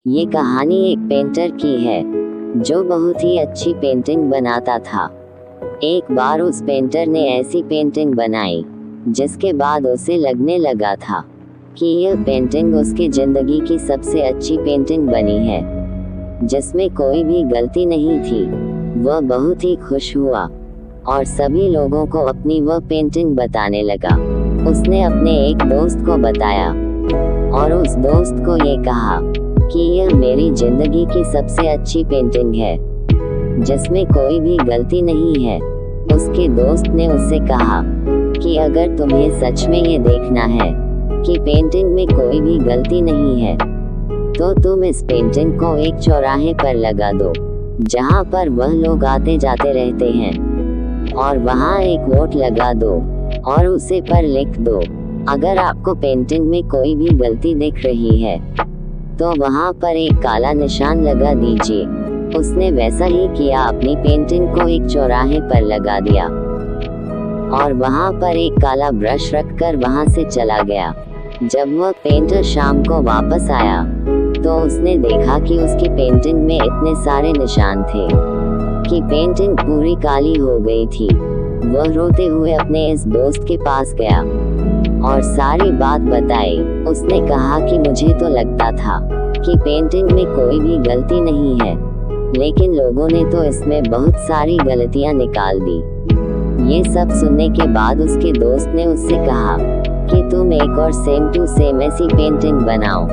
ये कहानी एक पेंटर की है जो बहुत ही अच्छी पेंटिंग बनाता था। एक बार उस पेंटर ने ऐसी पेंटिंग बनाई जिसके बाद उसे लगने लगा था कि यह पेंटिंग उसकी जिंदगी की सबसे अच्छी पेंटिंग बनी है, जिसमें कोई भी गलती नहीं थी। वह बहुत ही खुश हुआ और सभी लोगों को अपनी वह पेंटिंग बताने लगा। उसने अपने एक दोस्त को बताया और उस दोस्त को ये कहा कि यह मेरी जिंदगी की सबसे अच्छी पेंटिंग है जिसमें कोई भी गलती नहीं है। उसके दोस्त ने उससे कहा कि अगर तुम्हें सच में ये देखना है कि पेंटिंग में कोई भी गलती नहीं है तो तुम इस पेंटिंग को एक चौराहे पर लगा दो जहाँ पर वह लोग आते जाते रहते हैं, और वहाँ एक वोट लगा दो और उसे पर लिख दो अगर आपको पेंटिंग में कोई भी गलती दिख रही है तो वहाँ पर एक काला निशान लगा दीजिए। उसने वैसा ही किया, अपनी पेंटिंग को एक चौराहे पर लगा दिया और वहाँ पर एक काला ब्रश रखकर वहाँ से चला गया। जब वह पेंटर शाम को वापस आया तो उसने देखा कि उसकी पेंटिंग में इतने सारे निशान थे कि पेंटिंग पूरी काली हो गई थी। वह रोते हुए अपने इस दोस्त के पास गया और सारी बात बताई। उसने कहा कि मुझे तो लगता था कि पेंटिंग में कोई भी गलती नहीं है, लेकिन लोगों ने तो इसमें बहुत सारी गलतियां निकाल दी। ये सब सुनने के बाद उसके दोस्त ने उससे कहा कि तुम एक और सेम टू सेम ऐसी पेंटिंग बनाओ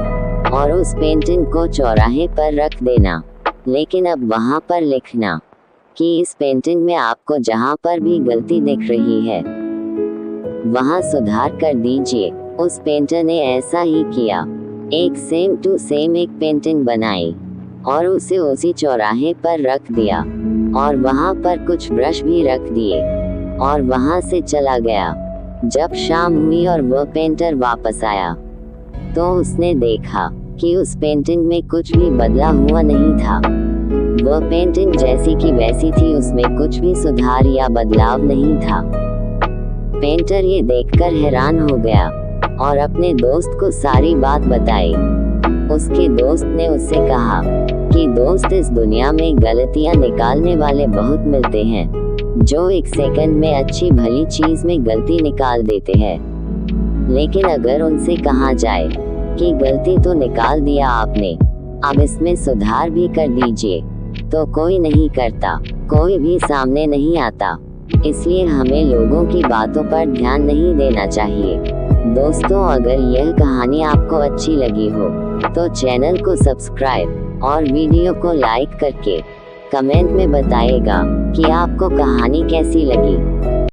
और उस पेंटिंग को चौराहे पर रख देना, लेकिन अब वहाँ पर लिखना कि इस पेंटिंग में आपको जहाँ पर भी गलती दिख रही है वहाँ सुधार कर दीजिए। उस पेंटर ने ऐसा ही किया, एक सेम टू सेम एक पेंटिंग बनाई और उसे उसी चौराहे पर रख दिया और वहाँ पर कुछ ब्रश भी रख दिए और वहाँ से चला गया। जब शाम हुई और वह पेंटर वापस आया तो उसने देखा कि उस पेंटिंग में कुछ भी बदला हुआ नहीं था। वह पेंटिंग जैसी की वैसी थी, उसमें कुछ भी सुधार या बदलाव नहीं था। पेंटर ये देखकर हैरान हो गया और अपने दोस्त को सारी बात बताई। उसके दोस्त ने उससे कहा कि दोस्त, इस दुनिया में गलतियां निकालने वाले बहुत मिलते हैं जो एक सेकंड में अच्छी भली चीज में गलती निकाल देते हैं, लेकिन अगर उनसे कहा जाए कि गलती तो निकाल दिया आपने, अब इसमें सुधार भी कर दीजिए, तो कोई नहीं करता, कोई भी सामने नहीं आता। इसलिए हमें लोगों की बातों पर ध्यान नहीं देना चाहिए। दोस्तों, अगर यह कहानी आपको अच्छी लगी हो तो चैनल को सब्सक्राइब और वीडियो को लाइक करके कमेंट में बताइएगा कि आपको कहानी कैसी लगी।